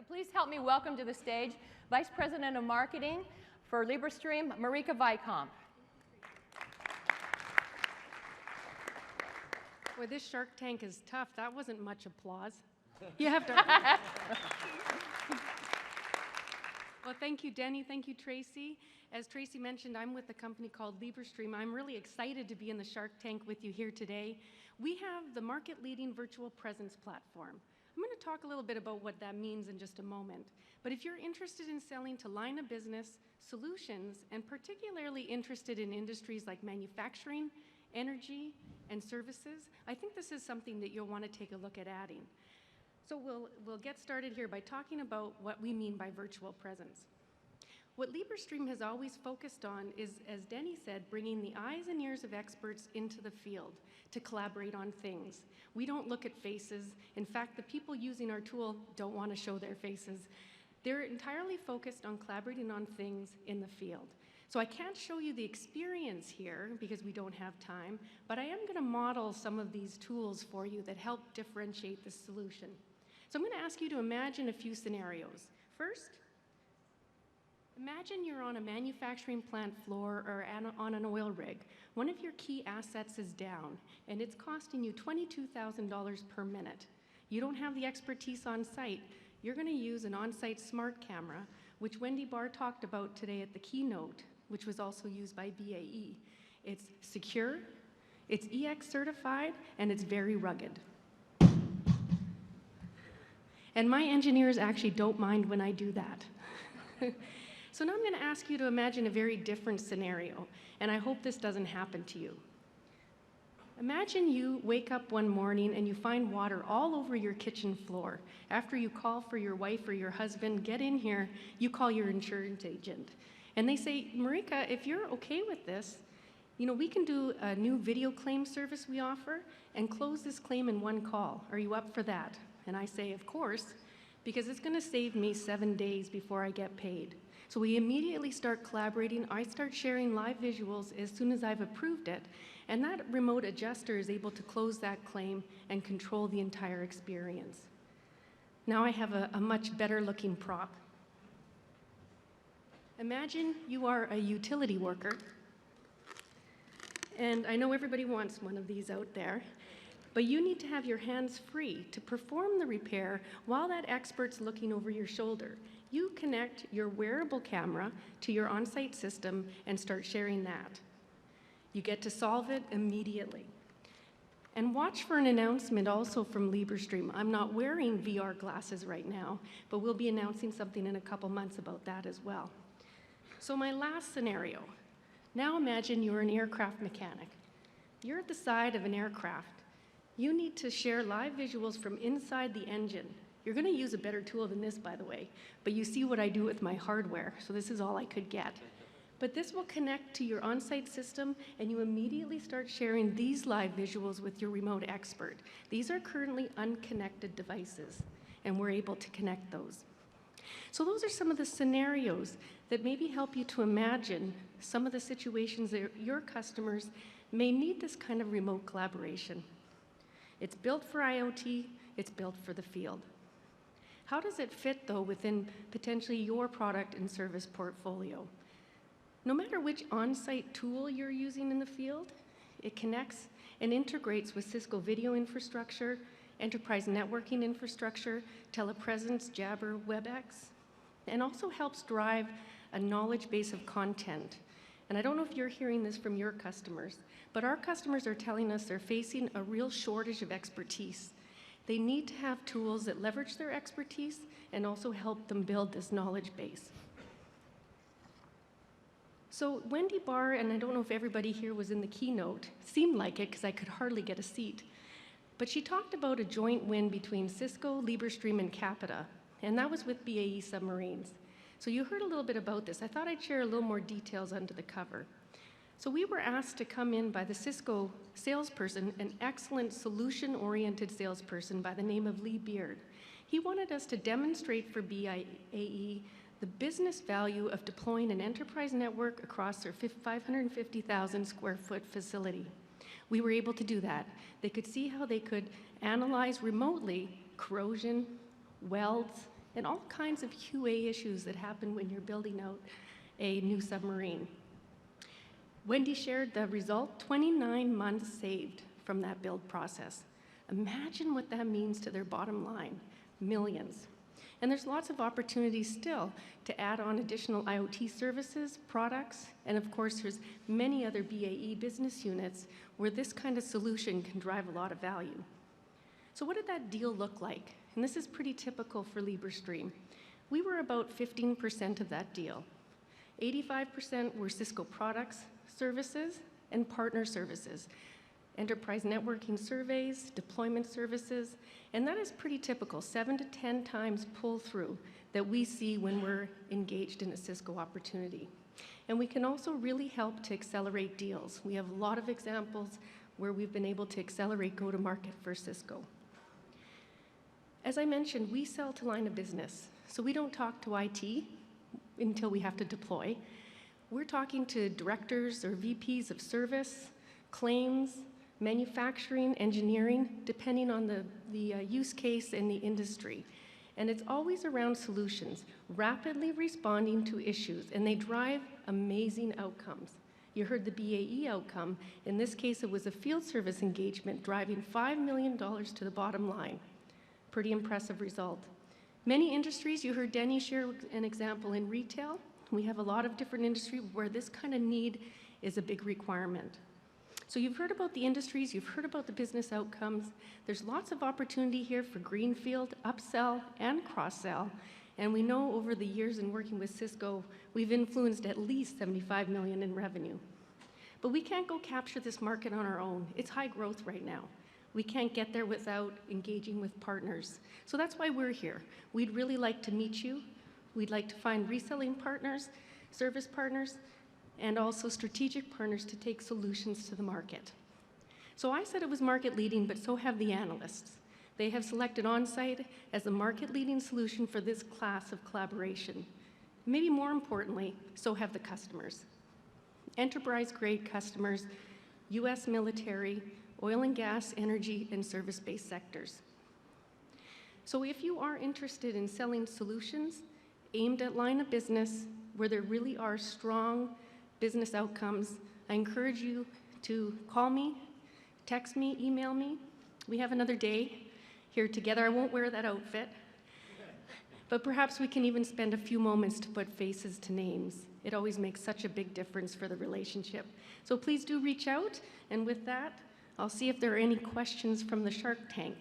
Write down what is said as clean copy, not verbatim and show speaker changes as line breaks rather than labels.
So please help me welcome to the stage Vice President of Marketing for Librestream, Marika Vicom.
Boy, this Shark Tank is tough. That wasn't much applause. You have to. Well, thank you, Denny. Thank you, Tracy. As Tracy mentioned, I'm with a company called Librestream. I'm really excited to be in the Shark Tank with you here today. We have the market-leading virtual presence platform. I'm going to talk a little bit about what that means in just a moment. But if you're interested in selling to line of business solutions, and particularly interested in industries like manufacturing, energy, and services, I think this is something that you'll want to take a look at adding. So we'll get started here by talking about what we mean by virtual presence. What Librestream has always focused on is, as Denny said, bringing the eyes and ears of experts into the field to collaborate on things. We don't look at faces. In fact, the people using our tool don't want to show their faces. They're entirely focused on collaborating on things in the field. So I can't show you the experience here because we don't have time, but I am going to model some of these tools for you that help differentiate the solution. So I'm going to ask you to imagine a few scenarios. First, imagine you're on a manufacturing plant floor or on an oil rig. One of your key assets is down, and it's costing you $22,000 per minute. You don't have the expertise on site. You're going to use an on-site smart camera, which Wendy Barr talked about today at the keynote, which was also used by BAE. It's secure, it's EX certified, and it's very rugged. And my engineers actually don't mind when I do that. So now I'm going to ask you to imagine a very different scenario, and I hope this doesn't happen to you. Imagine you wake up one morning and you find water all over your kitchen floor. After you call for your wife or your husband, get in here, you call your insurance agent. And they say, Marika, if you're okay with this, we can do a new video claim service we offer and close this claim in one call. Are you up for that? And I say, of course, because it's going to save me 7 days before I get paid. So we immediately start collaborating. I start sharing live visuals as soon as I've approved it. And that remote adjuster is able to close that claim and control the entire experience. Now I have a much better looking prop. Imagine you are a utility worker. And I know everybody wants one of these out there. But you need to have your hands free to perform the repair while that expert's looking over your shoulder. You connect your wearable camera to your on-site system and start sharing that. You get to solve it immediately. And watch for an announcement also from Librestream. I'm not wearing VR glasses right now, but we'll be announcing something in a couple months about that as well. So my last scenario. Now imagine you're an aircraft mechanic. You're at the side of an aircraft. You need to share live visuals from inside the engine. You're going to use a better tool than this, by the way, but you see what I do with my hardware, so this is all I could get. But this will connect to your on-site system, and you immediately start sharing these live visuals with your remote expert. These are currently unconnected devices, and we're able to connect those. So those are some of the scenarios that maybe help you to imagine some of the situations that your customers may need this kind of remote collaboration. It's built for IoT, it's built for the field. How does it fit, though, within potentially your product and service portfolio? No matter which on-site tool you're using in the field, it connects and integrates with Cisco video infrastructure, enterprise networking infrastructure, telepresence, Jabber, WebEx, and also helps drive a knowledge base of content. And I don't know if you're hearing this from your customers, but our customers are telling us they're facing a real shortage of expertise. They need to have tools that leverage their expertise and also help them build this knowledge base. So Wendy Barr, and I don't know if everybody here was in the keynote, seemed like it because I could hardly get a seat, but she talked about a joint win between Cisco, Librestream, and Capita, and that was with BAE submarines. So you heard a little bit about this. I thought I'd share a little more details under the cover. So we were asked to come in by the Cisco salesperson, an excellent solution-oriented salesperson by the name of Lee Beard. He wanted us to demonstrate for BAE the business value of deploying an enterprise network across their 550,000 square foot facility. We were able to do that. They could see how they could analyze remotely corrosion, welds, and all kinds of QA issues that happen when you're building out a new submarine. Wendy shared the result, 29 months saved from that build process. Imagine what that means to their bottom line, millions. And there's lots of opportunities still to add on additional IoT services, products, and of course there's many other BAE business units where this kind of solution can drive a lot of value. So what did that deal look like? And this is pretty typical for Librestream. We were about 15% of that deal. 85% were Cisco products, services, and partner services. Enterprise networking surveys, deployment services, and that is pretty typical, 7 to 10 times pull-through that we see when we're engaged in a Cisco opportunity. And we can also really help to accelerate deals. We have a lot of examples where we've been able to accelerate go-to-market for Cisco. As I mentioned, we sell to line of business, so we don't talk to IT until we have to deploy. We're talking to directors or VPs of service, claims, manufacturing, engineering, depending on the use case and the industry. And it's always around solutions, rapidly responding to issues, and they drive amazing outcomes. You heard the BAE outcome. In this case, it was a field service engagement driving $5 million to the bottom line. Pretty impressive result. Many industries, you heard Denny share an example in retail. We have a lot of different industries where this kind of need is a big requirement. So you've heard about the industries, you've heard about the business outcomes. There's lots of opportunity here for greenfield, upsell, and cross-sell. And we know over the years in working with Cisco, we've influenced at least $75 million in revenue. But we can't go capture this market on our own. It's high growth right now. We can't get there without engaging with partners. So that's why we're here. We'd really like to meet you. We'd like to find reselling partners, service partners, and also strategic partners to take solutions to the market. So I said it was market leading, but so have the analysts. They have selected OnSite as the market leading solution for this class of collaboration. Maybe more importantly, so have the customers. Enterprise-grade customers, US military, oil and gas, energy, and service-based sectors. So if you are interested in selling solutions aimed at line of business where there really are strong business outcomes, I encourage you to call me, text me, email me. We have another day here together. I won't wear that outfit, but perhaps we can even spend a few moments to put faces to names. It always makes such a big difference for the relationship. So please do reach out, and with that, I'll see if there are any questions from the Shark Tank.